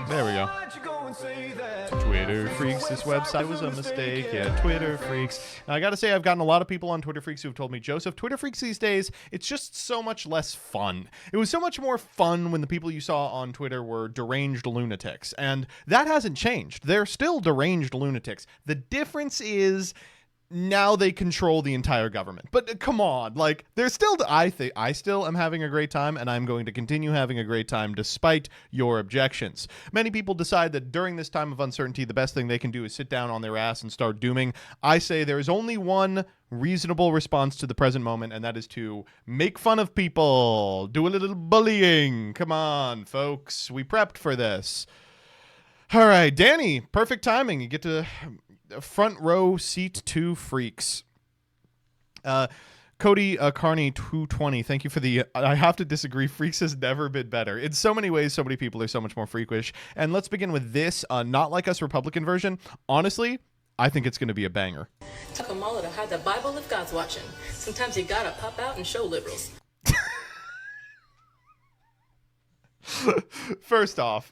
There we go. Twitter Freaks. This website was a mistake. Yeah, Twitter Freaks. Now, I got to say, I've gotten a lot of people on Twitter Freaks who have told me, Joseph, Twitter Freaks these days, it's just so much less fun. It was so much more fun when the people you saw on Twitter were deranged lunatics. And that hasn't changed. They're still deranged lunatics. The difference is now they control the entire government. But come on, like, there's still, I still am having a great time, and I'm going to continue having a great time despite your objections. Many people decide that during this time of uncertainty, the best thing they can do is sit down on their ass and start dooming. I say there is only one reasonable response to the present moment, and that is to make fun of people, do a little bullying. Come on, folks, we prepped for this. All right, Danny, perfect timing. You get to front row seat to Freaks. Cody Carney 220, thank you for the I have to disagree, Freaks has never been better. In so many ways, so many people are so much more freakish. And let's begin with this Not Like Us Republican version. Honestly, I think it's going to be a banger. Tuck 'em all to hide the Bible if God's watching. Sometimes you gotta pop out and show liberals. First off,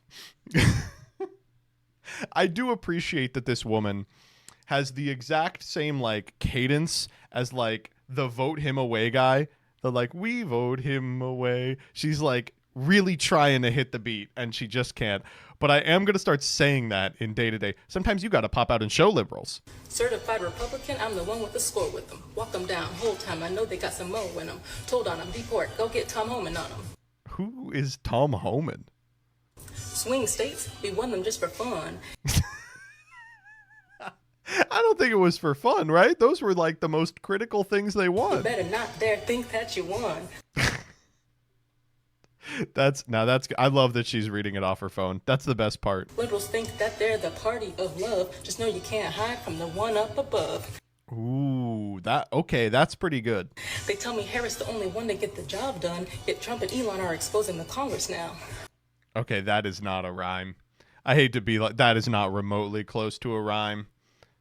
I do appreciate that this woman has the exact same, like, cadence as, like, the vote him away guy. The, like, we vote him away. She's, like, really trying to hit the beat, and she just can't. But I am going to start saying that in day-to-day. Sometimes you got to pop out and show liberals. Certified Republican, I'm the one with the score with them. Walk them down, whole time, I know they got some mo in them. Told on them, deport, go get Tom Homan on them. Who is Tom Homan? Swing states, we won them just for fun. I don't think it was for fun, right? Those were like the most critical things they won. You better not dare think that you won. That's I love that she's reading it off her phone. That's the best part. Liberals think that they're the party of love. Just know you can't hide from the one up above. Ooh, that's pretty good. They tell me Harris the only one to get the job done, yet Trump and Elon are exposing the Congress now. Okay, that is not a rhyme. I hate to be like, that is not remotely close to a rhyme.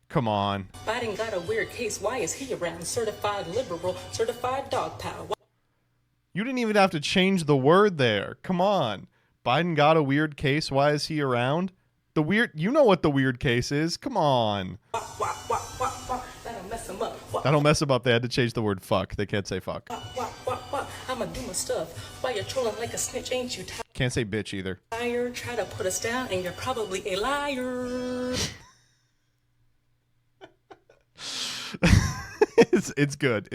Come on. Biden got a weird case. Why is he around? Certified liberal, certified dog pound. You didn't even have to change the word there. Come on. Biden got a weird case. Why is he around? You know what the weird case is. Come on. That'll mess him up. That'll mess him up. They had to change the word fuck. They can't say fuck. I'ma do my stuff. Why you're trolling like a snitch, ain't you tired? Can't say bitch either. Try to put us down and you're probably a liar. It's good.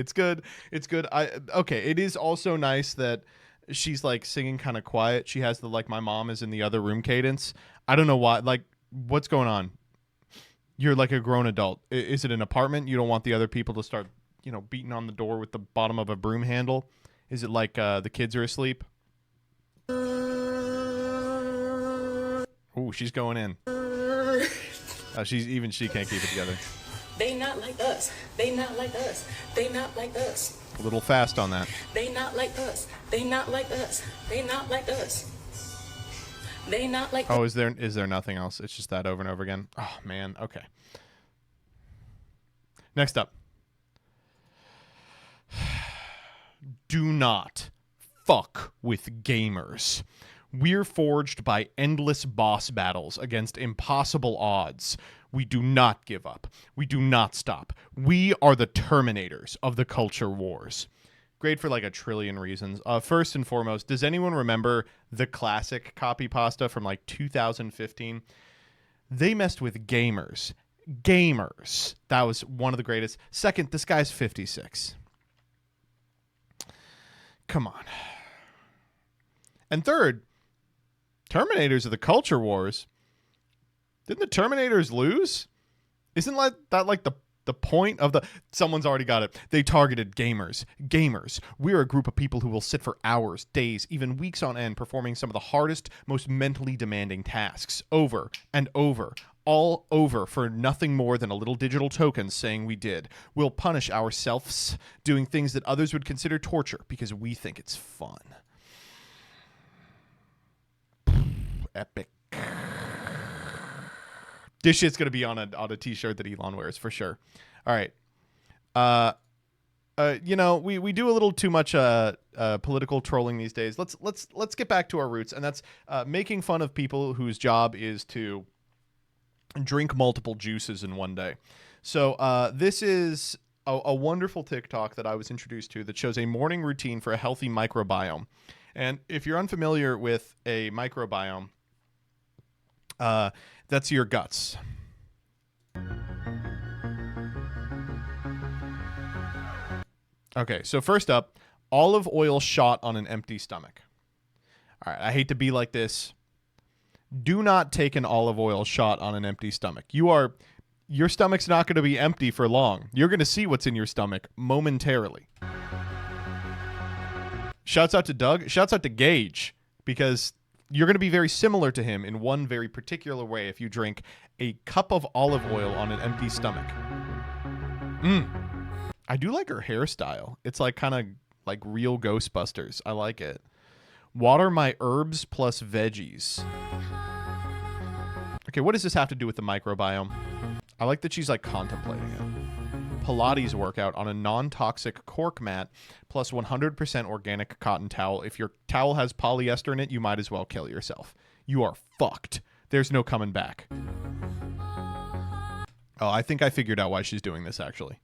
Okay, it is also nice that she's like singing kind of quiet. She has the like my mom is in the other room cadence. I don't know why. Like, what's going on? You're like a grown adult. Is it an apartment? You don't want the other people to start, beating on the door with the bottom of a broom handle? Is it like the kids are asleep? Ooh, she's going in. She can't keep it together. They not like us. They not like us. They not like us. A little fast on that. They not like us. They not like us. They not like us. They not like. Oh, is there nothing else? It's just that over and over again. Oh man. Okay. Next up. Do not fuck with gamers. We're forged by endless boss battles against impossible odds. We do not give up. We do not stop. We are the Terminators of the culture wars. Great for like a trillion reasons. First and foremost, does anyone remember the classic copy pasta from like 2015? They messed with gamers. Gamers. That was one of the greatest. Second, this guy's 56. Come on. And third, Terminators of the culture wars. Didn't the Terminators lose? Isn't that like the point of the... Someone's already got it. They targeted gamers. Gamers. We're a group of people who will sit for hours, days, even weeks on end performing some of the hardest, most mentally demanding tasks. Over and over. All over for nothing more than a little digital token saying we did. We'll punish ourselves doing things that others would consider torture because we think it's fun. Epic. This shit's gonna be on a t-shirt that Elon wears for sure. All right. You know, we do a little too much political trolling these days. Let's get back to our roots, and that's making fun of people whose job is to drink multiple juices in one day. So this is a wonderful TikTok that I was introduced to that shows a morning routine for a healthy microbiome. And if you're unfamiliar with a microbiome, that's your guts. Okay, so first up, olive oil shot on an empty stomach. All right, I hate to be like this. Do not take an olive oil shot on an empty stomach. Your stomach's not going to be empty for long. You're going to see what's in your stomach momentarily. Shouts out to Doug. Shouts out to Gage, because you're going to be very similar to him in one very particular way if you drink a cup of olive oil on an empty stomach. I do like her hairstyle. It's like kind of like real Ghostbusters. I like it. Water my herbs plus veggies. Okay, what does this have to do with the microbiome? I like that she's like contemplating it. Pilates workout on a non-toxic cork mat plus 100% organic cotton towel. If your towel has polyester in it, you might as well kill yourself. You are fucked. There's no coming back. Oh, I think I figured out why she's doing this, actually.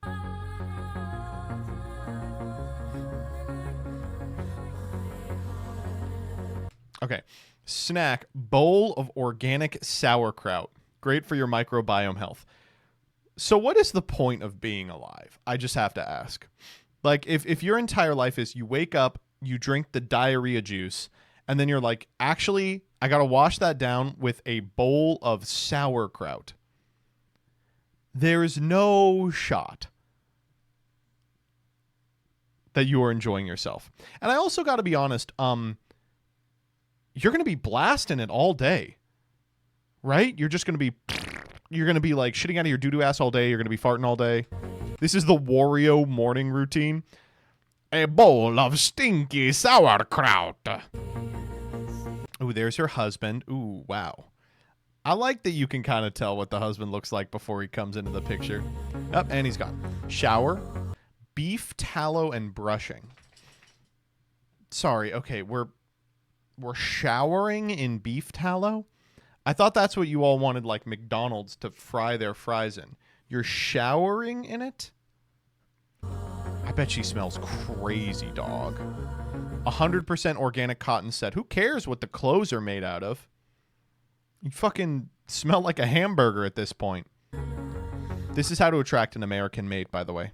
Okay. Snack, bowl of organic sauerkraut. Great for your microbiome health. So what is the point of being alive? I just have to ask. Like, if your entire life is you wake up, you drink the diarrhea juice, and then you're like, actually, I got to wash that down with a bowl of sauerkraut. There's no shot that you are enjoying yourself. And I also got to be honest, you're going to be blasting it all day, right? You're going to be like shitting out of your doo-doo ass all day. You're going to be farting all day. This is the Wario morning routine. A bowl of stinky sauerkraut. Ooh, there's her husband. Ooh, wow. I like that you can kind of tell what the husband looks like before he comes into the picture. Oh, and he's gone. Shower, beef tallow, and brushing. Sorry, okay, we're showering in beef tallow? I thought that's what you all wanted, like McDonald's to fry their fries in. You're showering in it? I bet she smells crazy, dog. 100% organic cotton set. Who cares what the clothes are made out of? You fucking smell like a hamburger at this point. This is how to attract an American mate, by the way.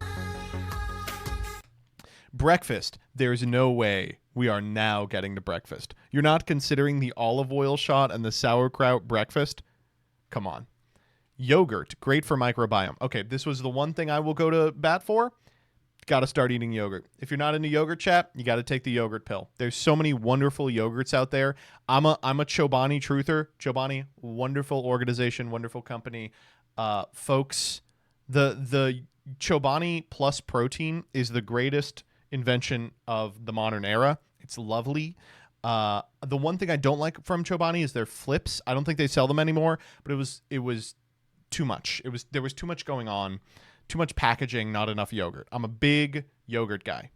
Breakfast. There's no way we are now getting to breakfast. You're not considering the olive oil shot and the sauerkraut breakfast? Come on. Yogurt. Great for microbiome. Okay, this was the one thing I will go to bat for. Got to start eating yogurt. If you're not into yogurt, chat, you got to take the yogurt pill. There's so many wonderful yogurts out there. I'm a Chobani truther. Chobani, wonderful organization, wonderful company. Folks, the Chobani Plus protein is the greatest invention of the modern era. It's lovely. The one thing I don't like from Chobani is their flips. I don't think they sell them anymore, but it was too much. There was too much going on. Too much packaging, not enough yogurt. I'm a big yogurt guy.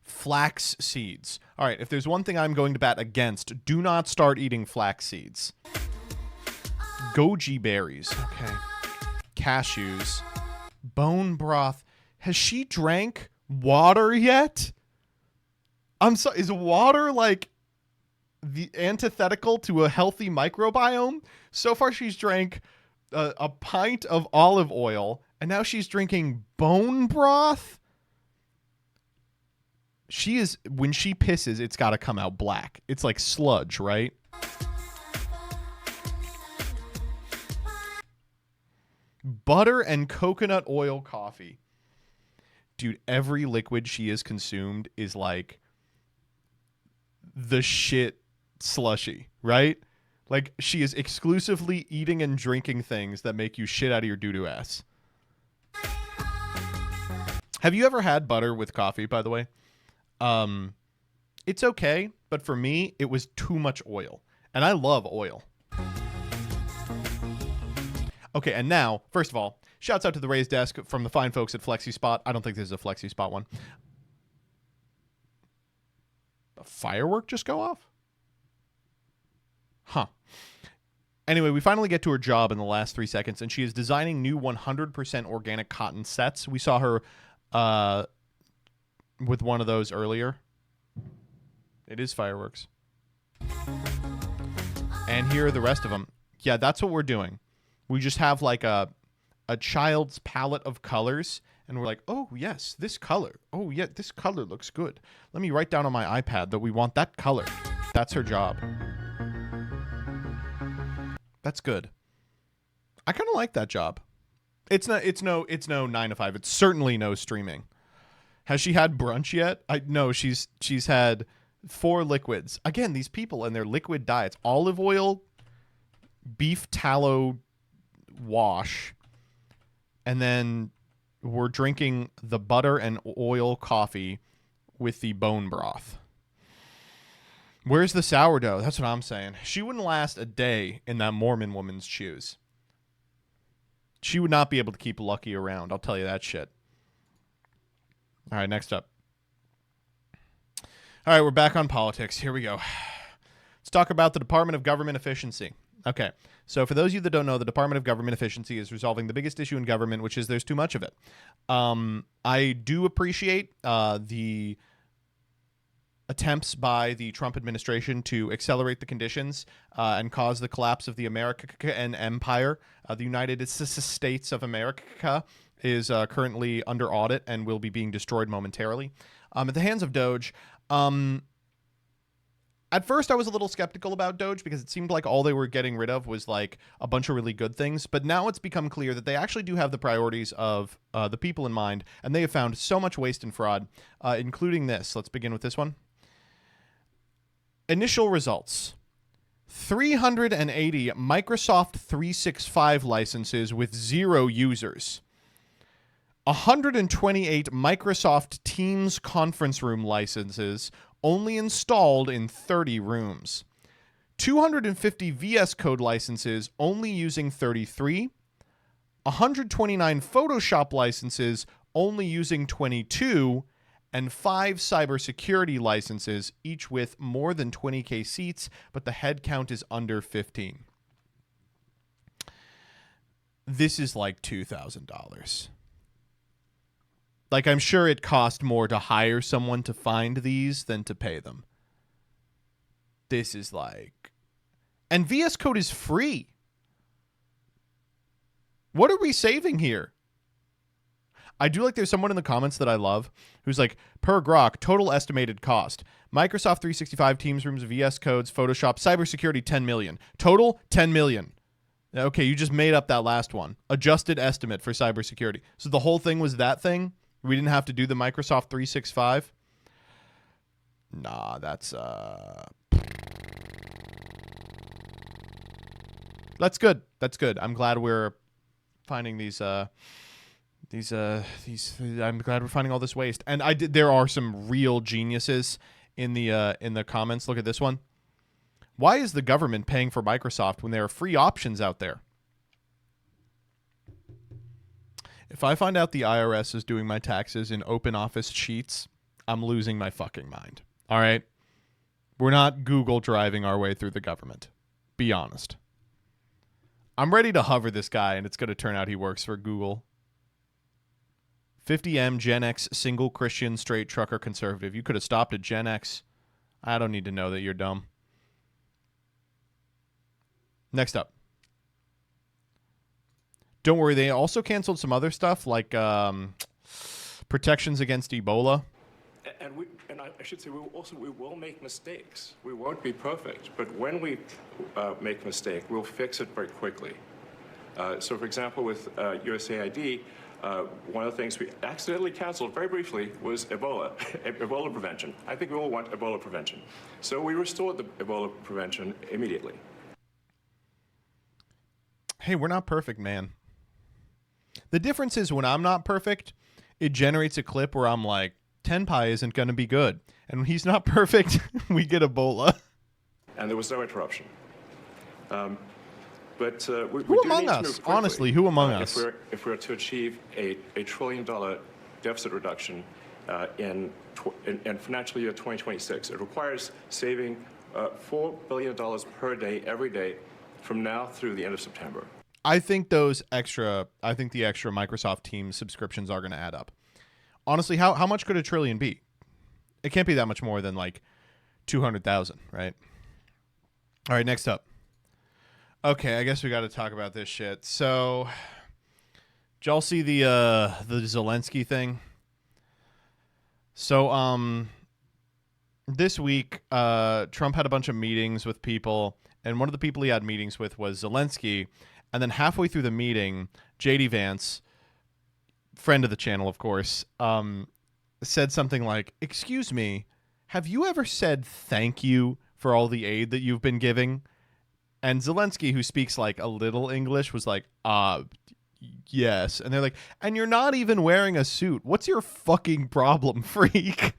Flax seeds. All right, if there's one thing I'm going to bat against, do not start eating flax seeds. Goji berries. Okay. Cashews. Bone broth. Has she drank water yet? I'm sorry. Is water like the antithetical to a healthy microbiome? So far, she's drank a pint of olive oil, and now she's drinking bone broth. When she pisses, it's got to come out black. It's like sludge, right? Butter and coconut oil coffee. Dude, every liquid she has consumed is like the shit slushy, right? Like, she is exclusively eating and drinking things that make you shit out of your doo-doo ass. Have you ever had butter with coffee, by the way? It's okay, but for me, it was too much oil. And I love oil. Okay, and now, first of all, Shouts out to the raised desk from the fine folks at Flexi Spot. I don't think this is a Flexi Spot one. A firework just go off? Huh. Anyway, we finally get to her job in the last 3 seconds, and she is designing new 100% organic cotton sets. We saw her with one of those earlier. It is fireworks. And here are the rest of them. Yeah, that's what we're doing. We just have like a child's palette of colors, and we're like, oh, yes, this color. Oh, yeah, this color looks good. Let me write down on my iPad that we want that color. That's her job. That's good. I kind of like that job. It's no 9 to 5. It's certainly no streaming. Has she had brunch yet? No, she's had 4 liquids. Again, these people and their liquid diets: olive oil, beef tallow wash, and then we're drinking the butter and oil coffee with the bone broth. Where's the sourdough? That's what I'm saying. She wouldn't last a day in that Mormon woman's shoes. She would not be able to keep Lucky around. I'll tell you that shit. All right, next up. All right, we're back on politics. Here we go. Let's talk about the Department of Government Efficiency. Okay, so for those of you that don't know, the Department of Government Efficiency is resolving the biggest issue in government, which is there's too much of it. I do appreciate the attempts by the Trump administration to accelerate the conditions and cause the collapse of the American empire. The United States of America is currently under audit and will be being destroyed momentarily at the hands of Doge. At first, I was a little skeptical about Doge because it seemed like all they were getting rid of was like a bunch of really good things. But now it's become clear that they actually do have the priorities of the people in mind, and they have found so much waste and fraud, including this. Let's begin with this one. Initial results: 380 Microsoft 365 licenses with 0 users. 128 Microsoft Teams conference room licenses only installed in 30 rooms. 250 VS Code licenses only using 33. 129 Photoshop licenses only using 22. And 5 cybersecurity licenses, each with more than 20K seats, but the head count is under 15. This is like $2,000. Like, I'm sure it cost more to hire someone to find these than to pay them. This is like... And VS Code is free. What are we saving here? I do like there's someone in the comments that I love who's like, per grok, total estimated cost. Microsoft 365 Teams rooms, VS Codes, Photoshop, cybersecurity, 10 million. Total, 10 million. Okay, you just made up that last one. Adjusted estimate for cybersecurity. So the whole thing was that thing? We didn't have to do the Microsoft 365? Nah, that's good. That's good. I'm glad we're finding these I'm glad we're finding all this waste. And there are some real geniuses in the comments. Look at this one. Why is the government paying for Microsoft when there are free options out there? If I find out the IRS is doing my taxes in open office sheets, I'm losing my fucking mind. All right? We're not Google driving our way through the government. Be honest. I'm ready to hover this guy, and it's going to turn out he works for Google. 50M, Gen X, single Christian, straight trucker, conservative. You could have stopped at Gen X. I don't need to know that you're dumb. Next up. Don't worry, they also canceled some other stuff like protections against Ebola. And I should say, we will make mistakes. We won't be perfect, but when we make a mistake, we'll fix it very quickly. So, for example, with USAID, one of the things we accidentally canceled very briefly was Ebola, Ebola prevention. I think we all want Ebola prevention. So we restored the Ebola prevention immediately. Hey, we're not perfect, man. The difference is when I'm not perfect, it generates a clip where I'm like, Tenpai isn't going to be good. And when he's not perfect, we get Ebola. And there was no interruption. But we Who do among need to us? move quickly, Honestly, who among us? If we're to achieve a $1 trillion deficit reduction in financial year 2026, it requires saving $4 billion per day, every day, from now through the end of September. I think the extra Microsoft Teams subscriptions are going to add up. Honestly, how much could $1 trillion be? It can't be that much more than like 200,000, right? All right, next up. Okay, I guess we got to talk about this shit. So, did y'all see the Zelensky thing? So, this week, Trump had a bunch of meetings with people, and one of the people he had meetings with was Zelensky. And then halfway through the meeting, JD Vance, friend of the channel, of course, said something like, "Excuse me, have you ever said thank you for all the aid that you've been giving?" And Zelensky, who speaks like a little English, was like, yes. And they're like, "And you're not even wearing a suit. What's your fucking problem, freak?"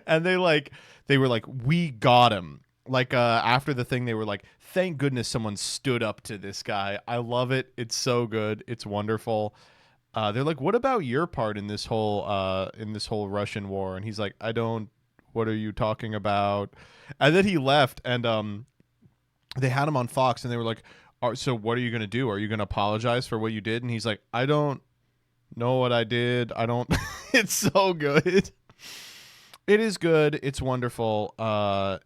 And they were like, "We got him." Like, after the thing, they were like, "Thank goodness someone stood up to this guy. I love it. It's so good. It's wonderful." They're like, "What about your part in this whole Russian war?" And he's like, "What are you talking about?" And then he left, and they had him on Fox, and they were like, "So what are you going to do? Are you going to apologize for what you did?" And he's like, "I don't know what I did. I don't." It's so good. It is good. It's wonderful. I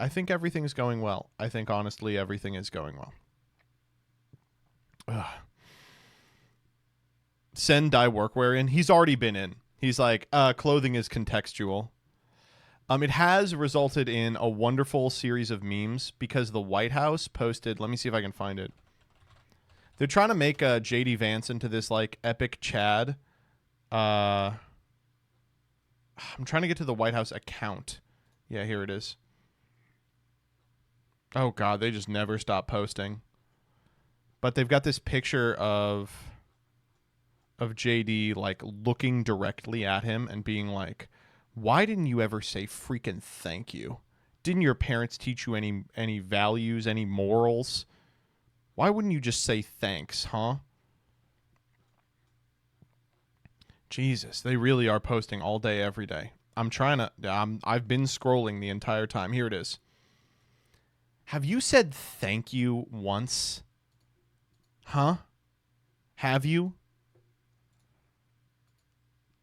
think everything's going well. I think, honestly, everything is going well. Ugh. Send dye workwear in. He's already been in. He's like, clothing is contextual. It has resulted in a wonderful series of memes because the White House posted, let me see if I can find it. They're trying to make JD Vance into this like epic Chad. I'm trying to get to the White House account. Yeah, here it is. Oh God, they just never stop posting. But they've got this picture of JD like looking directly at him and being like, "Why didn't you ever say freaking thank you? Didn't your parents teach you any values, any morals? Why wouldn't you just say thanks, huh?" Jesus, they really are posting all day, every day. I've been scrolling the entire time. Here it is. "Have you said thank you once? Huh? Have you?"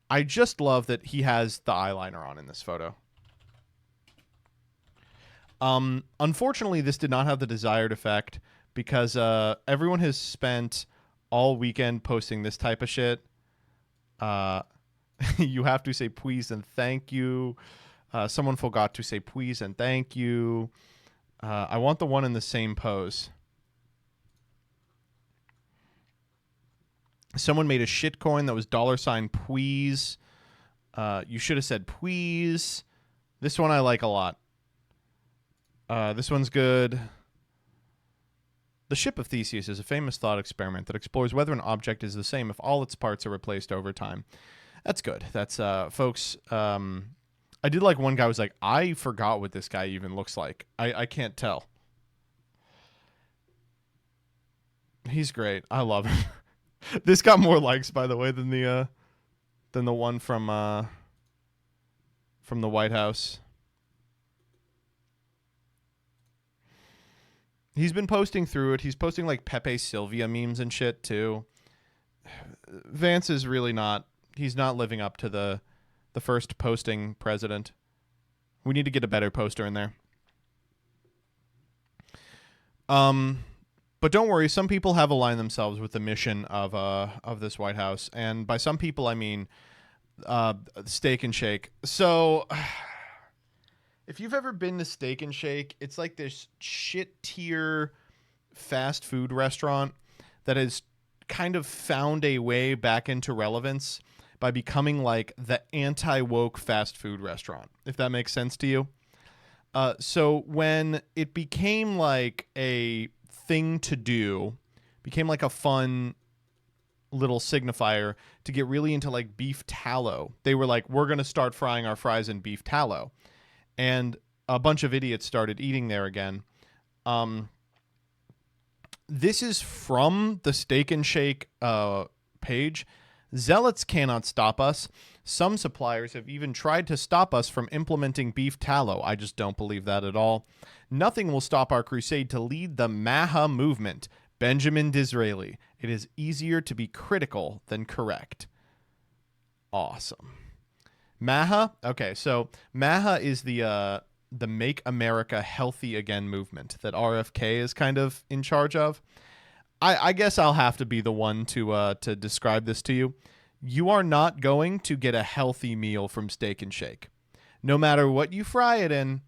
I just love that he has the eyeliner on in this photo. Unfortunately, this did not have the desired effect because everyone has spent all weekend posting this type of shit. You have to say please and thank you. Someone forgot to say please and thank you. I want the one in the same pose. Someone made a shit coin that was $please. You should have said please. This one I like a lot. This one's good. The ship of Theseus is a famous thought experiment that explores whether an object is the same if all its parts are replaced over time. That's good. That's, folks, I did like one guy was like, "I forgot what this guy even looks like. I can't tell." He's great. I love him. This got more likes, by the way, than the one from the White House. He's been posting through it. He's posting like Pepe Sylvia memes and shit too. Vance is really not. He's not living up to the first posting president. We need to get a better poster in there. But don't worry, some people have aligned themselves with the mission of this White House, and by some people I mean Steak and Shake. So, if you've ever been to Steak and Shake, it's like this shit tier fast food restaurant that has kind of found a way back into relevance by becoming like the anti-woke fast food restaurant, if that makes sense to you. So when it became like a thing to do, became like a fun little signifier to get really into like beef tallow. They were like, "We're going to start frying our fries in beef tallow." And a bunch of idiots started eating there again. This is from the Steak and Shake page. Zealots cannot stop us. Some suppliers have even tried to stop us from implementing beef tallow. I just don't believe that at all. Nothing will stop our crusade to lead the MAHA movement. Benjamin Disraeli. It is easier to be critical than correct. Awesome. MAHA? Okay, so MAHA is the Make America Healthy Again movement that RFK is kind of in charge of. I guess I'll have to be the one to describe this to you. You are not going to get a healthy meal from Steak and Shake. No matter what you fry it in,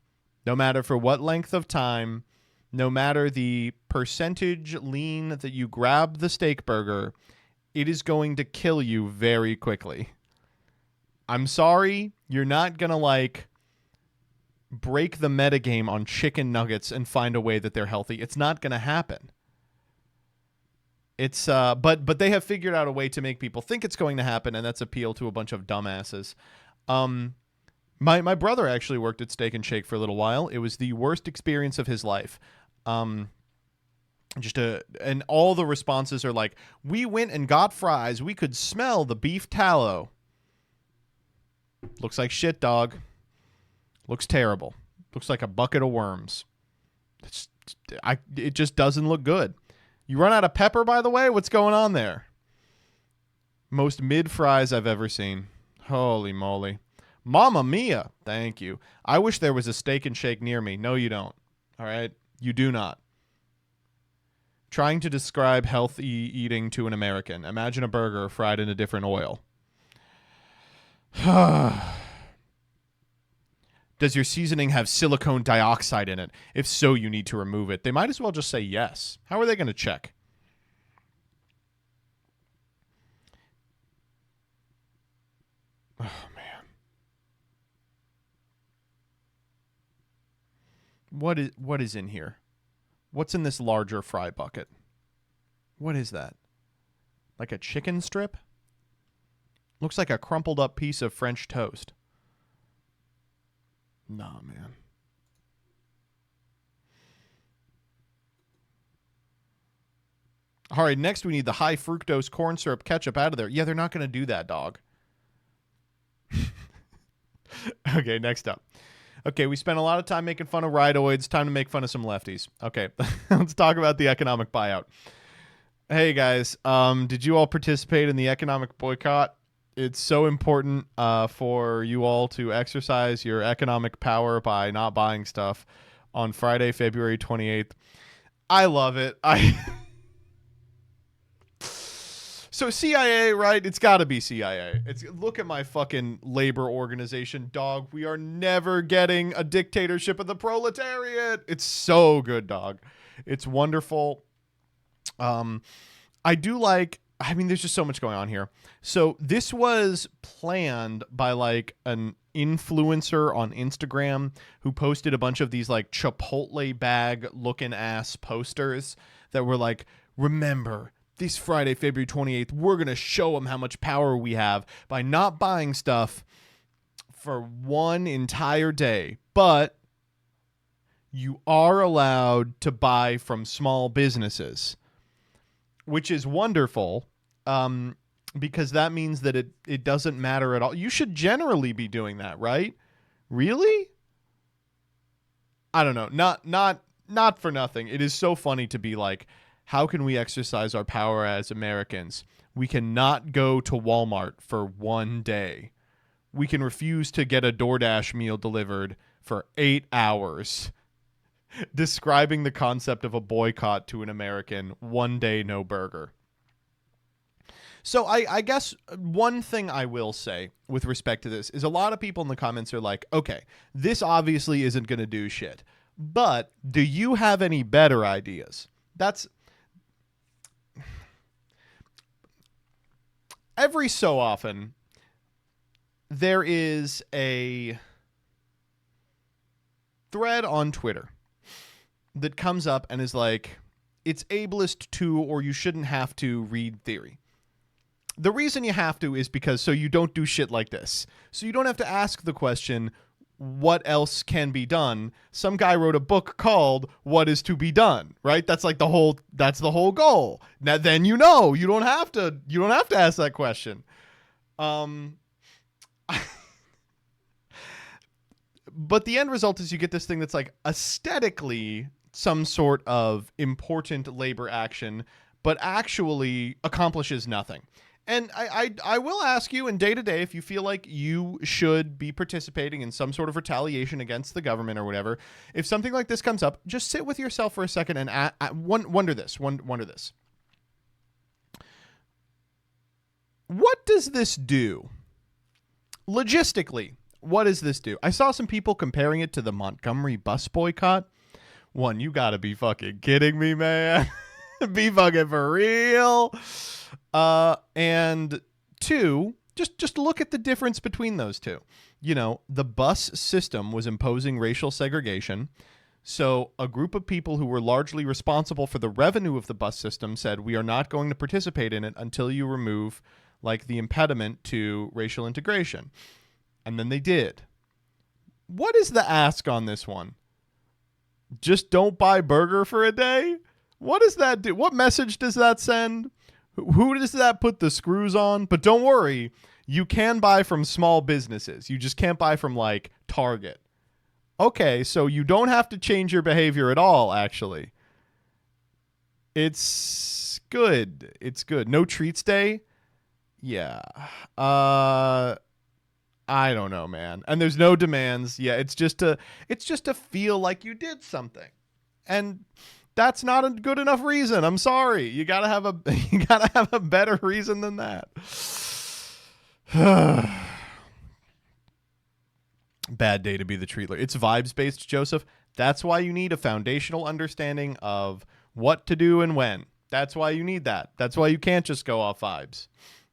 no matter for what length of time, no matter the percentage lean that you grab the steak burger, it is going to kill you very quickly. I'm sorry, you're not going to like break the metagame on chicken nuggets and find a way that they're healthy. It's not going to happen. It's but they have figured out a way to make people think it's going to happen, and that's appeal to a bunch of dumbasses. My brother actually worked at Steak and Shake for a little while. It was the worst experience of his life. And all the responses are like, we went and got fries. We could smell the beef tallow. Looks like shit, dog. Looks terrible. Looks like a bucket of worms. It just doesn't look good. You run out of pepper, by the way? What's going on there? Most mid fries I've ever seen. Holy moly. Mamma mia. Thank you. I wish there was a Steak and Shake near me. No, you don't. All right? You do not. Trying to describe healthy eating to an American. Imagine a burger fried in a different oil. Does your seasoning have silicone dioxide in it? If so, you need to remove it. They might as well just say yes. How are they going to check? Oh, man. What is in here? What's in this larger fry bucket? What is that? Like a chicken strip? Looks like a crumpled up piece of French toast. Nah, man. All right, next we need the high fructose corn syrup ketchup out of there. Yeah, they're not going to do that, dog. Okay, next up. Okay, we spent a lot of time making fun of ridoids. Time to make fun of some lefties. Okay, let's talk about the economic buyout. Hey, guys, did you all participate in the economic boycott? It's so important for you all to exercise your economic power by not buying stuff on Friday, February 28th. I love it. So CIA, right? It's got to be CIA. Look at my fucking labor organization, dog. We are never getting a dictatorship of the proletariat. It's so good, dog. It's wonderful. I do like... I mean, there's just so much going on here. So this was planned by like an influencer on Instagram who posted a bunch of these like Chipotle bag looking ass posters that were like, remember, this Friday, February 28th, we're going to show them how much power we have by not buying stuff for one entire day. But you are allowed to buy from small businesses, which is wonderful, because that means that it doesn't matter at all. You should generally be doing that, right? Really? I don't know. Not for nothing. It is so funny to be like, how can we exercise our power as Americans? We cannot go to Walmart for one day. We can refuse to get a DoorDash meal delivered for 8 hours. Describing the concept of a boycott to an American, one day no burger. So I guess one thing I will say with respect to this is a lot of people in the comments are like, okay, this obviously isn't going to do shit, but do you have any better ideas? That's every so often there is a thread on Twitter that comes up and is like, it's ableist to, or you shouldn't have to read theory. The reason you have to is because so you don't do shit like this. So you don't have to ask the question, what else can be done. Some guy wrote a book called What Is to Be Done, right? That's the whole goal. Now then you don't have to ask that question. But the end result is you get this thing that's like aesthetically some sort of important labor action, but actually accomplishes nothing. And I will ask you in day to day, if you feel like you should be participating in some sort of retaliation against the government or whatever, if something like this comes up, just sit with yourself for a second and wonder this. What does this do? Logistically, what does this do? I saw some people comparing it to the Montgomery bus boycott. One, you gotta be fucking kidding me, man. Be fucking for real. And two, just look at the difference between those two. You know, the bus system was imposing racial segregation. So a group of people who were largely responsible for the revenue of the bus system said, we are not going to participate in it until you remove like the impediment to racial integration. And then they did. What is the ask on this one? Just don't buy burger for a day? What does that do? What message does that send? Who does that put the screws on? But don't worry, you can buy from small businesses. You just can't buy from like Target. Okay, so you don't have to change your behavior at all, actually. It's good. It's good. No treats day? Yeah. I don't know, man. And there's no demands. Yeah, it's just to feel like you did something. And that's not a good enough reason. I'm sorry. You gotta have a better reason than that. Bad day to be the treatler. It's vibes based, Joseph. That's why you need a foundational understanding of what to do and when. That's why you need that. That's why you can't just go off vibes,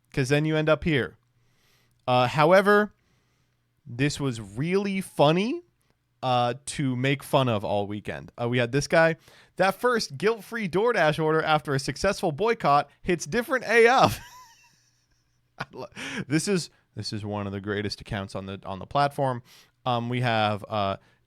because then you end up here. However, this was really funny to make fun of all weekend. We had this guy. That first guilt-free DoorDash order after a successful boycott hits different AF. This is one of the greatest accounts on the platform. We have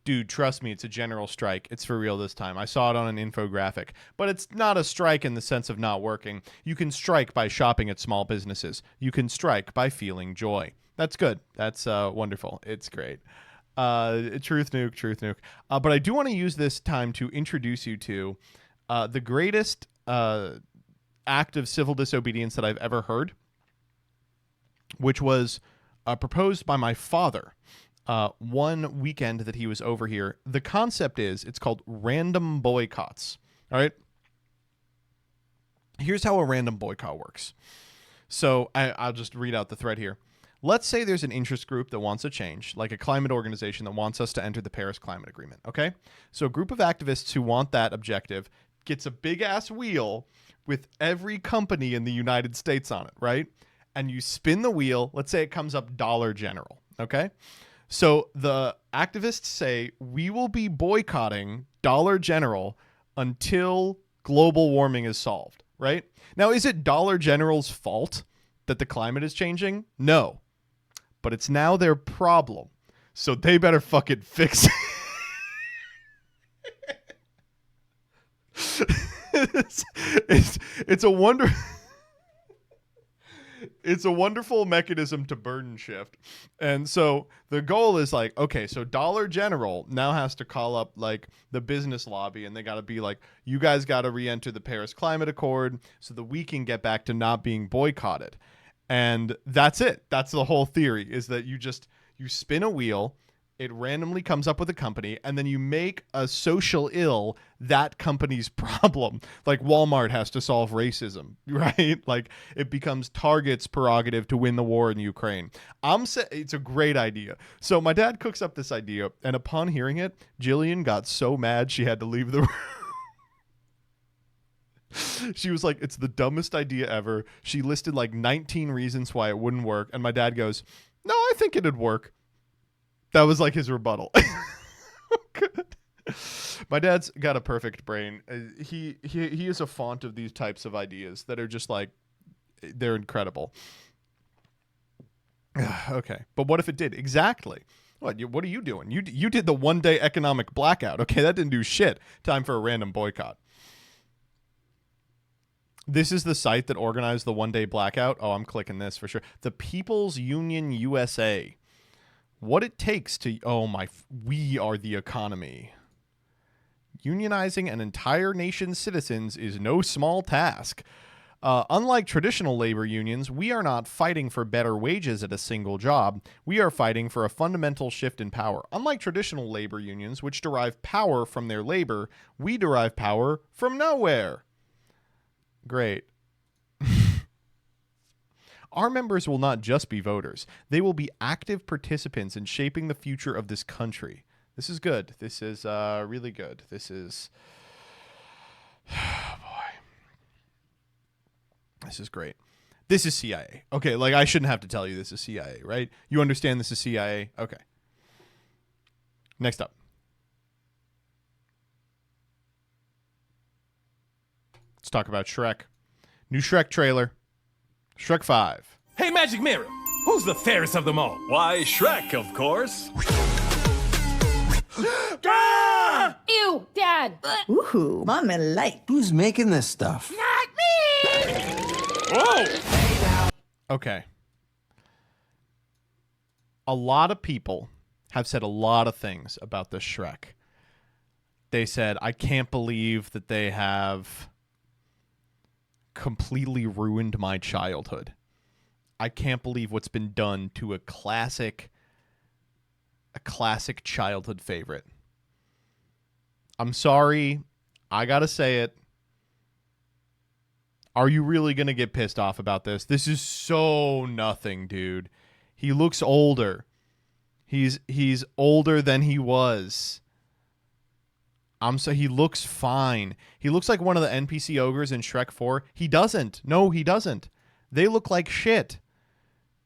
dude, trust me, it's a general strike. It's for real this time. I saw it on an infographic, but it's not a strike in the sense of not working. You can strike by shopping at small businesses. You can strike by feeling joy. That's good. That's wonderful. It's great. Truth nuke. But I do want to use this time to introduce you to the greatest act of civil disobedience that I've ever heard, which was proposed by my father one weekend that he was over here. The concept is, it's called random boycotts. All right. Here's how a random boycott works. So I'll just read out the thread here. Let's say there's an interest group that wants a change, like a climate organization that wants us to enter the Paris Climate Agreement, okay? So a group of activists who want that objective gets a big-ass wheel with every company in the United States on it, right? And you spin the wheel. Let's say it comes up Dollar General, okay? So the activists say, we will be boycotting Dollar General until global warming is solved, right? Now, is it Dollar General's fault that the climate is changing? No. But it's now their problem. So they better fucking fix it. It's a wonderful mechanism to burden shift. And so the goal is like, okay, so Dollar General now has to call up like the business lobby, and they got to be like, you guys got to re-enter the Paris Climate Accord so that we can get back to not being boycotted. And that's it. That's the whole theory, is that you spin a wheel, it randomly comes up with a company, and then you make a social ill that company's problem. Like Walmart has to solve racism, right? Like it becomes Target's prerogative to win the war in Ukraine. It's a great idea. So my dad cooks up this idea, and upon hearing it, Jillian got so mad she had to leave the room. She was like, it's the dumbest idea ever. She listed like 19 reasons why it wouldn't work. And my dad goes, no, I think it'd work. That was like his rebuttal. Good. My dad's got a perfect brain. He is a font of these types of ideas that are just like, they're incredible. Okay. But what if it did? Exactly. What are you doing? You did the one-day economic blackout. Okay, that didn't do shit. Time for a random boycott. This is the site that organized the one-day blackout. Oh, I'm clicking this for sure. The People's Union USA. What it takes to... we are the economy. Unionizing an entire nation's citizens is no small task. Unlike traditional labor unions, we are not fighting for better wages at a single job. We are fighting for a fundamental shift in power. Unlike traditional labor unions, which derive power from their labor, we derive power from nowhere. Great. Our members will not just be voters. They will be active participants in shaping the future of this country. This is good. This is really good. This is... This is great. This is CIA. Okay, like I shouldn't have to tell you this is CIA, right? You understand this is CIA? Okay. Next up. Let's talk about Shrek. New Shrek trailer. Shrek 5. Hey, Magic Mirror, who's the fairest of them all? Why, Shrek, of course. Ah! Ew, Dad! Ooh, Mommy like. Who's making this stuff? Whoa! Okay. A lot of people have said a lot of things about this Shrek. They said, I can't believe that they have completely ruined my childhood. I can't believe what's been done to a classic childhood favorite. I'm sorry. I gotta say it. Are you really gonna get pissed off about this? This is so nothing, dude. He looks older. He's older than he was. He looks fine. He looks like one of the NPC ogres in Shrek 4. He doesn't. No, he doesn't. They look like shit.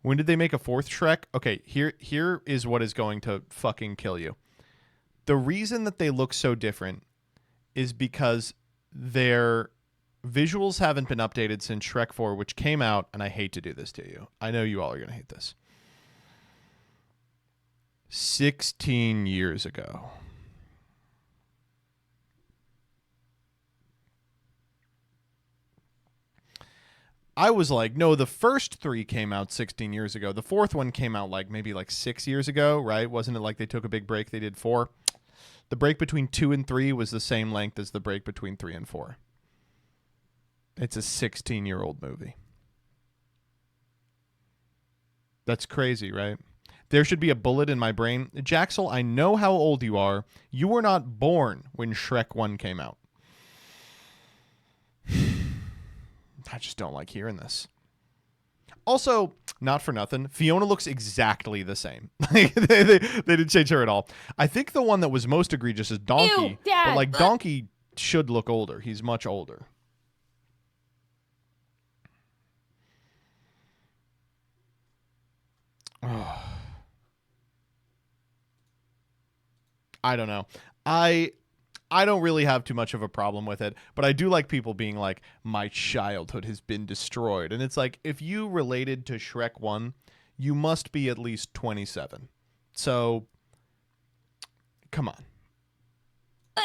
When did they make a fourth Shrek? Okay, here is what is going to fucking kill you. The reason that they look so different is because their visuals haven't been updated since Shrek 4, which came out, and I hate to do this to you. I know you all are going to hate this. 16 years ago. I was like, no, the first three came out 16 years ago. The fourth one came out maybe 6 years ago, right? Wasn't it like they took a big break? They did 4. The break between 2 and 3 was the same length as the break between 3 and 4. It's a 16-year-old movie. That's crazy, right? There should be a bullet in my brain. Jaxel, I know how old you are. You were not born when Shrek 1 came out. I just don't like hearing this. Also, not for nothing, Fiona looks exactly the same. they didn't change her at all. I think the one that was most egregious is Donkey. Ew, Dad. But Donkey should look older. He's much older. I don't know. I don't really have too much of a problem with it, but I do like people being like, my childhood has been destroyed. And it's like, if you related to Shrek 1, you must be at least 27. So, come on.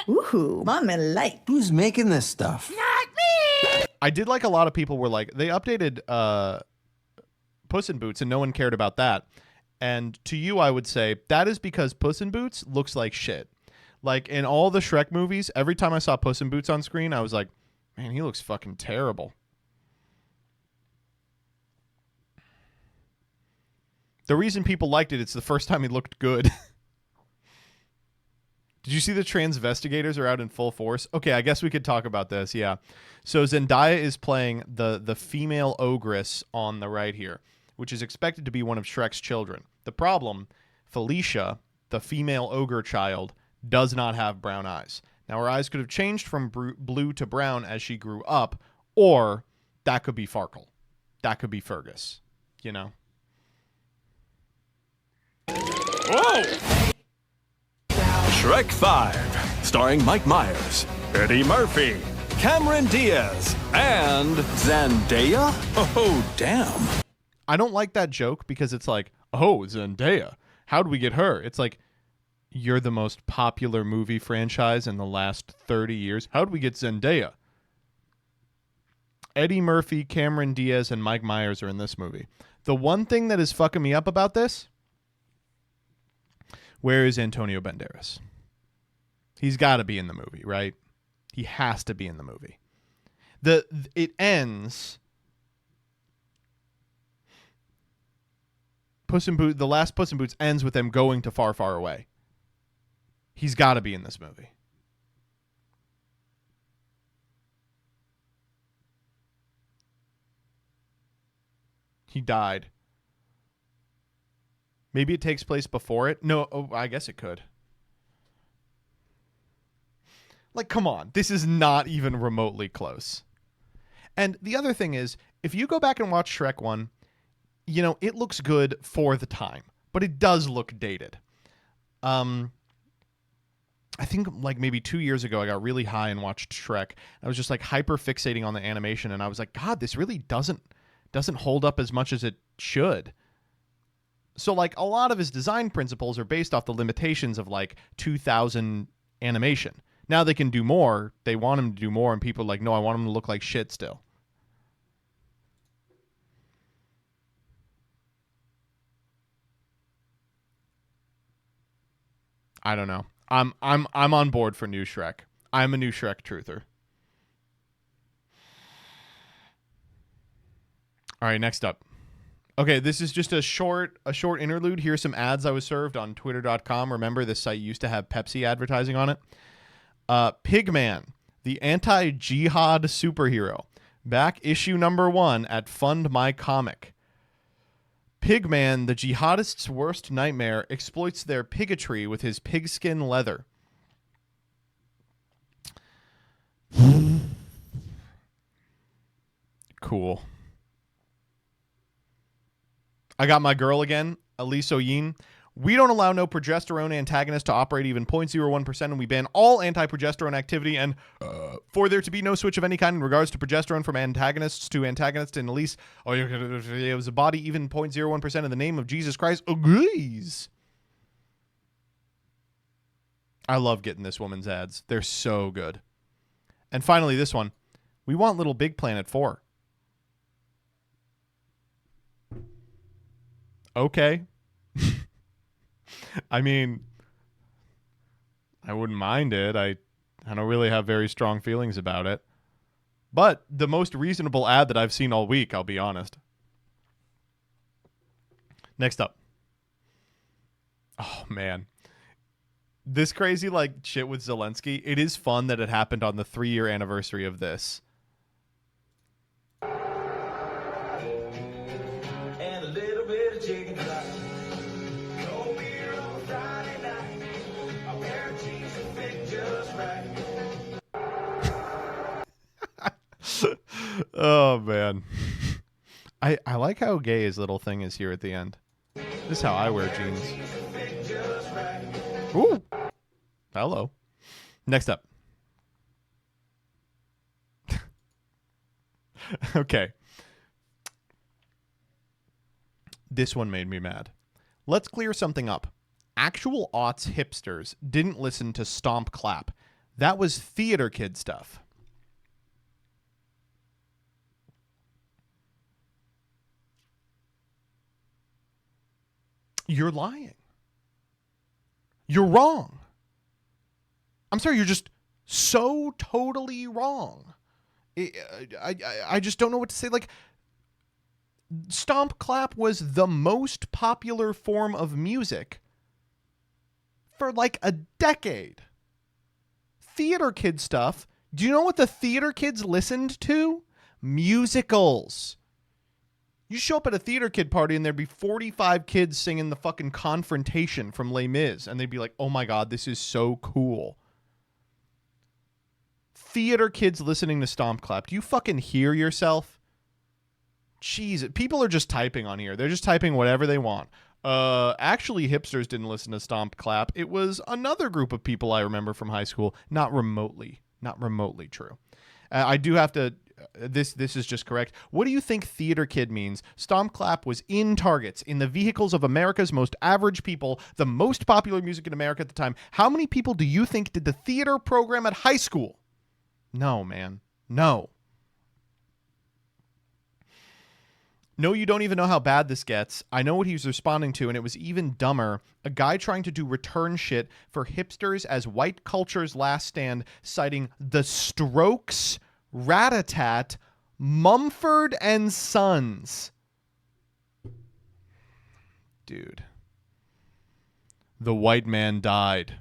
Ooh, Mommy like. Who's making this stuff? I did like a lot of people were like, they updated Puss in Boots and no one cared about that. And to you, I would say, that is because Puss in Boots looks like shit. Like, in all the Shrek movies, every time I saw Puss in Boots on screen, I was like, man, he looks fucking terrible. The reason people liked it, it's the first time he looked good. Did you see the transvestigators are out in full force? Okay, I guess we could talk about this, yeah. So Zendaya is playing the female ogress on the right here, which is expected to be one of Shrek's children. The problem, Felicia, the female ogre child, does not have brown eyes. Now, her eyes could have changed from blue to brown as she grew up, or that could be Farkle. That could be Fergus, you know? Whoa! Shrek 5, starring Mike Myers, Eddie Murphy, Cameron Diaz, and Zendaya? Oh, damn. I don't like that joke because it's like, oh, Zendaya. How'd we get her? It's like, you're the most popular movie franchise in the last 30 years. How'd we get Zendaya? Eddie Murphy, Cameron Diaz, and Mike Myers are in this movie. The one thing that is fucking me up about this, where is Antonio Banderas? He's got to be in the movie, right? He has to be in the movie. It ends. The last Puss in Boots ends with them going to far, far away. He's got to be in this movie. He died. Maybe it takes place before it. No, I guess it could. Like, come on. This is not even remotely close. And the other thing is, if you go back and watch Shrek 1, you know, it looks good for the time, but it does look dated. I think like maybe 2 years ago, I got really high and watched Shrek. I was just like hyper fixating on the animation, and I was like, God, this really doesn't hold up as much as it should. So like a lot of his design principles are based off the limitations of like 2000 animation. Now they can do more. They want him to do more, and people are like, no, I want him to look like shit still. I don't know. I'm on board for new Shrek. I'm a new Shrek truther. All right, next up. Okay, this is just a short interlude. Here's some ads I was served on twitter.com. Remember, this site used to have Pepsi advertising on it. Pigman, the anti-jihad superhero. Back issue number 1 at Fund My Comic. Pigman, the jihadist's worst nightmare, exploits their pigotry with his pigskin leather. Cool. I got my girl again, Elise Oyin. We don't allow no progesterone antagonist to operate even 0.01%, and we ban all anti-progesterone activity, and for there to be no switch of any kind in regards to progesterone from antagonists to antagonist in Elise, it was a body even 0.01% in the name of Jesus Christ agrees. I love getting this woman's ads. They're so good. And finally, this one. We want Little Big Planet 4. Okay. I mean, I wouldn't mind it. I don't really have very strong feelings about it. But the most reasonable ad that I've seen all week, I'll be honest. Next up. Oh, man. This crazy, like, shit with Zelensky. It is fun that it happened on the 3-year anniversary of this. And a little bit of chicken fried. No beer on Friday night. A pair of jeans that fit just right. Oh, man. I like how gay his little thing is here at the end. This is how I wear jeans. Ooh. Hello. Next up. Okay. This one made me mad. Let's clear something up. Actual aughts hipsters didn't listen to Stomp Clap. That was theater kid stuff. You're lying. You're wrong. I'm sorry, you're just so totally wrong. I just don't know what to say. Like, Stomp Clap was the most popular form of music for like a decade. Theater kid stuff. Do you know what the theater kids listened to? Musicals. You show up at a theater kid party and there'd be 45 kids singing the fucking Confrontation from Les Mis, and they'd be like, oh my God, this is so cool. Theater kids listening to Stomp Clap. Do you fucking hear yourself? Jeez, people are just typing on here. They're just typing whatever they want. Actually, hipsters didn't listen to Stomp Clap. It was another group of people I remember from high school. Not remotely true. I do have to this is just correct. What do you think theater kid means? Stomp Clap was in targets, in the vehicles of America's most average people, the most popular music in America at the time. How many people do you think did the theater program at high school? No, man. No. No, you don't even know how bad this gets. I know what he was responding to, and it was even dumber. A guy trying to do return shit for hipsters as white culture's last stand, citing The Strokes, Rat-a-tat, Mumford and Sons. Dude. The white man died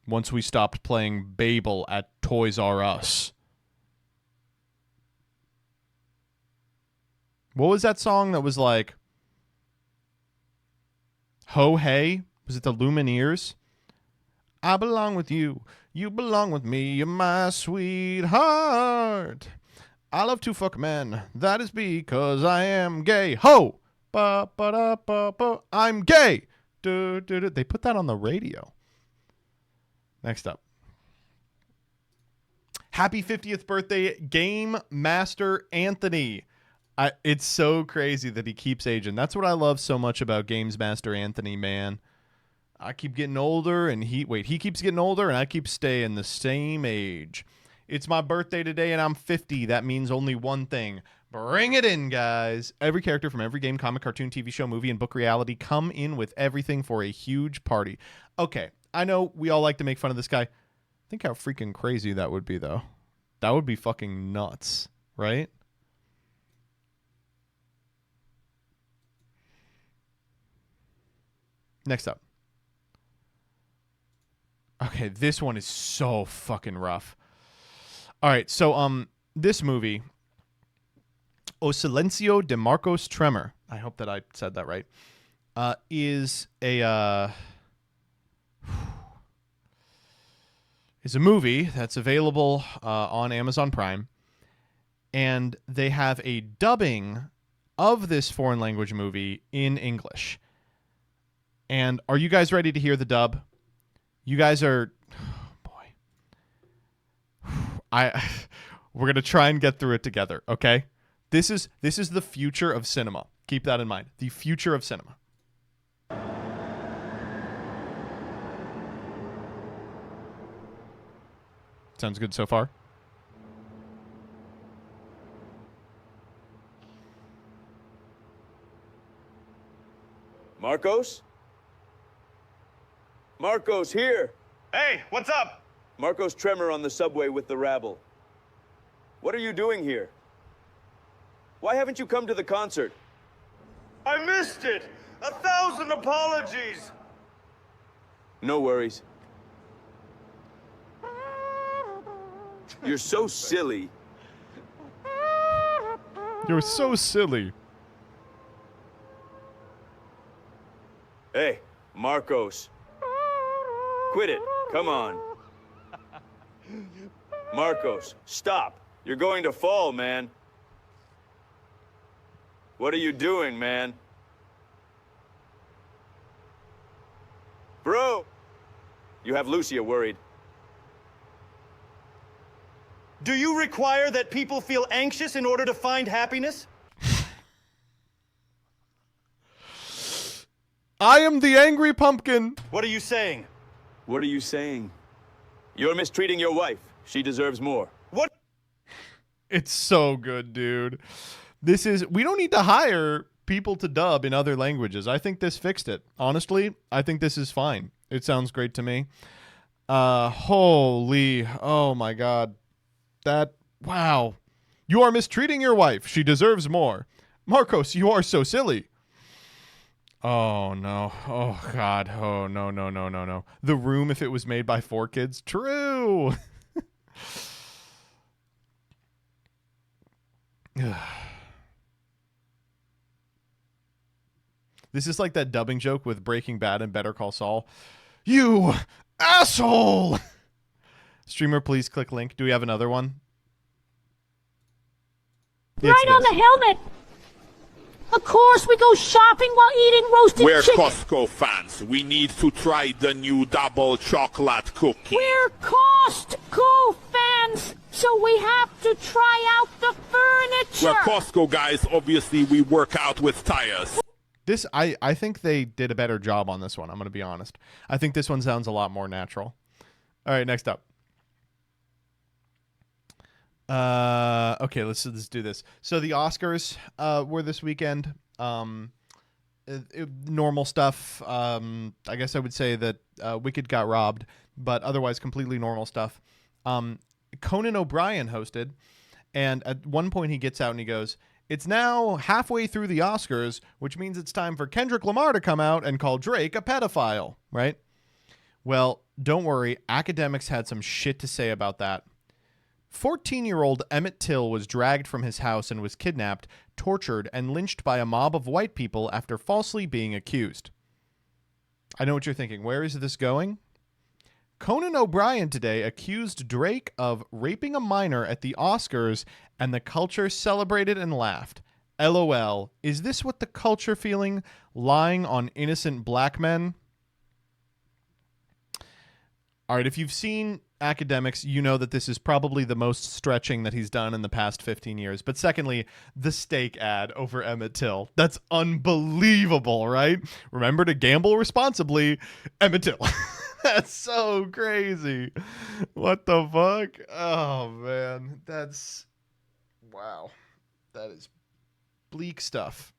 once we stopped playing Babel at Toys R Us. What was that song that was like, Ho Hey? Was it the Lumineers? I belong with you. You belong with me. You're my sweetheart. I love to fuck men. That is because I am gay. Ho! Ba, ba, da, ba, ba. I'm gay. Du, du, du. They put that on the radio. Next up. Happy 50th birthday, Game Master Anthony. It's so crazy that he keeps aging. That's what I love so much about Games Master Anthony, man. I keep getting older, and he keeps getting older, and I keep staying the same age. It's my birthday today, and I'm 50. That means only one thing. Bring it in, guys. Every character from every game, comic, cartoon, TV show, movie, and book reality come in with everything for a huge party. Okay, I know we all like to make fun of this guy. Think how freaking crazy that would be, though. That would be fucking nuts, right? Next up. Okay, this one is so fucking rough. All right, so this movie, O Silencio de Marcos Tremor, I hope that I said that right, is a movie that's available on Amazon Prime, and they have a dubbing of this foreign language movie in English. And are you guys ready to hear the dub? You guys are, oh boy. We're gonna try and get through it together, okay? This is the future of cinema. Keep that in mind. The future of cinema. Sounds good so far? Marcos? Marcos, here! Hey, what's up? Marcos Tremor on the subway with the rabble. What are you doing here? Why haven't you come to the concert? I missed it! 1,000 apologies! No worries. You're so silly. You're so silly. Hey, Marcos. Quit it. Come on. Marcos, stop. You're going to fall, man. What are you doing, man? Bro! You have Lucia worried. Do you require that people feel anxious in order to find happiness? I am the angry pumpkin. What are you saying? What are you saying? You're mistreating your wife. She deserves more. What? It's so good, dude. We don't need to hire people to dub in other languages. I think this fixed it. Honestly, I think this is fine. It sounds great to me. Holy, oh my God. Wow. You are mistreating your wife. She deserves more. Marcos, you are so silly. Oh, no. Oh, God. Oh, no, no, no, no, no. The Room, if it was made by 4Kids. True. This is like that dubbing joke with Breaking Bad and Better Call Saul. You asshole! Streamer, please click link. Do we have another one? Right on the helmet. Of course, we go shopping while eating roasted We're chicken. Costco fans. We need to try the new double chocolate cookie. We're Costco fans. So we have to try out the furniture. We're Costco guys. Obviously, we work out with tires. This, I think they did a better job on this one. I'm going to be honest. I think this one sounds a lot more natural. All right, next up. Okay, let's do this. So the Oscars were this weekend. Normal stuff. I guess I would say that Wicked got robbed, but otherwise completely normal stuff. Conan O'Brien hosted, and at one point he gets out and he goes, "It's now halfway through the Oscars, which means it's time for Kendrick Lamar to come out and call Drake a pedophile," right? Well, don't worry. Academics had some shit to say about that. 14-year-old Emmett Till was dragged from his house and was kidnapped, tortured, and lynched by a mob of white people after falsely being accused. I know what you're thinking. Where is this going? Conan O'Brien today accused Drake of raping a minor at the Oscars, and the culture celebrated and laughed. LOL. Is this what the culture feeling? Lying on innocent black men? All right, if you've seen Academics, you know that this is probably the most stretching that he's done in the past 15 years. But secondly, the steak ad over Emmett Till. That's unbelievable, right? Remember to gamble responsibly, Emmett Till. That's so crazy. What the fuck? Oh, man. That's... wow. That is bleak stuff.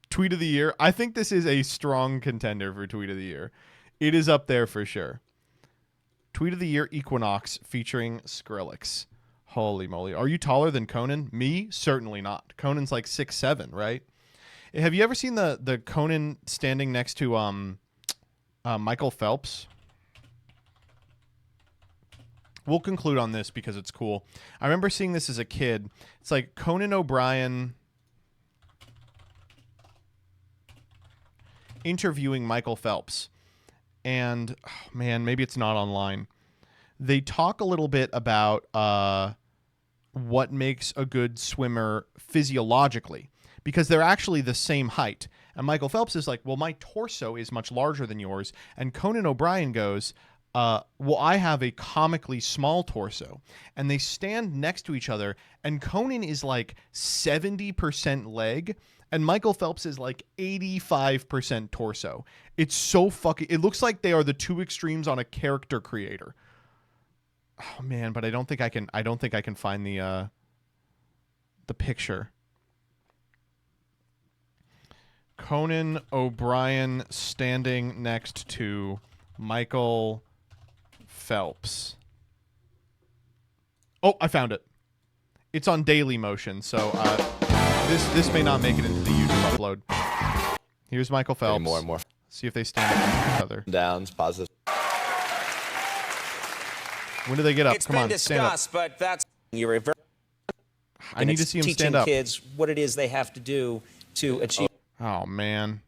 Tweet of the year. I think this is a strong contender for Tweet of the Year. It is up there for sure. Tweet of the Year, Equinox, featuring Skrillex. Holy moly. Are you taller than Conan? Me? Certainly not. Conan's like 6'7", right? Have you ever seen the Conan standing next to Michael Phelps? We'll conclude on this because it's cool. I remember seeing this as a kid. It's like Conan O'Brien interviewing Michael Phelps. And, oh man, maybe it's not online. They talk a little bit about what makes a good swimmer physiologically, because they're actually the same height. And Michael Phelps is like, well, my torso is much larger than yours. And Conan O'Brien goes, well, I have a comically small torso. And they stand next to each other, and Conan is like 70% leg, and Michael Phelps is like 85% torso. It's so fucking... it looks like they are the two extremes on a character creator. Oh man, but I don't think I can find the picture. Conan O'Brien standing next to Michael Phelps. Oh, I found it. It's on Daily Motion, so this may not make it into the YouTube upload. Here's Michael Phelps. More and more. See if they stand up to each other. Downs, positive. When do they get up? It's Come been on, discussed, stand up. but that's you're a I need to see him stand up. Teaching kids what it is they have to do to achieve. Oh man,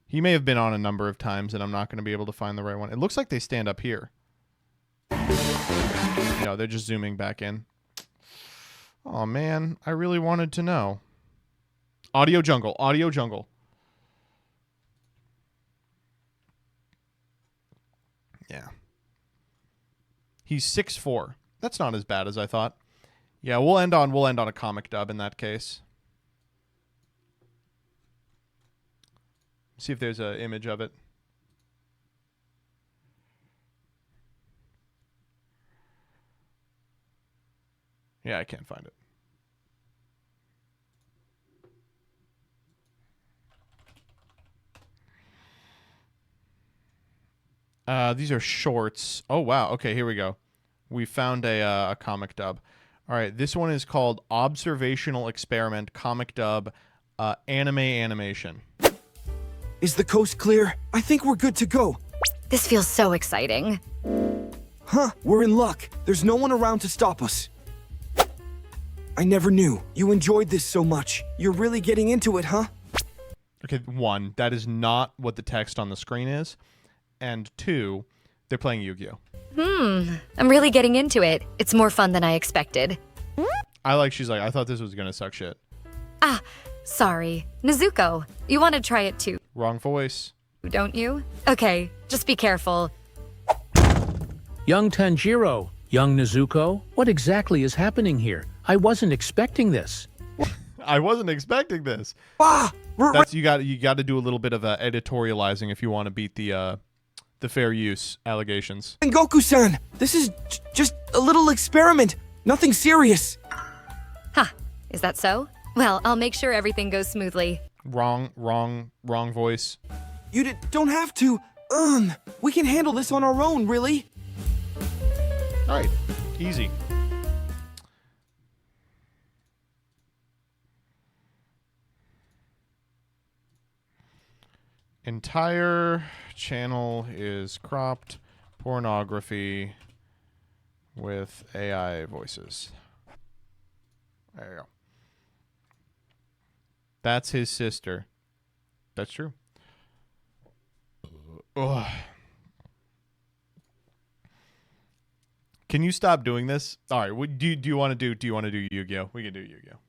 he may have been on a number of times, and I'm not going to be able to find the right one. It looks like they stand up here. No, they're just zooming back in. Oh man, I really wanted to know. Audio Jungle, Audio Jungle. Yeah. He's 6'4". That's not as bad as I thought. Yeah, we'll end on a comic dub in that case. See if there's an image of it. Yeah, I can't find it. These are shorts. Oh, wow. Okay, here we go. We found a comic dub. All right, this one is called Observational Experiment Comic Dub Anime Animation. Is the coast clear? I think we're good to go. This feels so exciting. Huh, we're in luck. There's no one around to stop us. I never knew. You enjoyed this so much. You're really getting into it, huh? Okay, one, that is not what the text on the screen is. And two, they're playing Yu-Gi-Oh! I'm really getting into it. It's more fun than I expected. She's like, I thought this was gonna suck shit. Ah, sorry. Nezuko, you want to try it too? Wrong voice. Don't you? Okay, just be careful. Young Tanjiro, young Nezuko, what exactly is happening here? I wasn't expecting this. I wasn't expecting this. You got to do a little bit of editorializing if you want to beat the fair use allegations. And Goku-san, this is just a little experiment. Nothing serious. Ha! Is that so? Well, I'll make sure everything goes smoothly. Wrong voice. You don't have to. We can handle this on our own, really. All right, easy. Entire channel is cropped pornography with AI voices. There you go. That's his sister. That's true. Ugh. Can you stop doing this? All right. Do you want to do Yu-Gi-Oh? We can do Yu-Gi-Oh.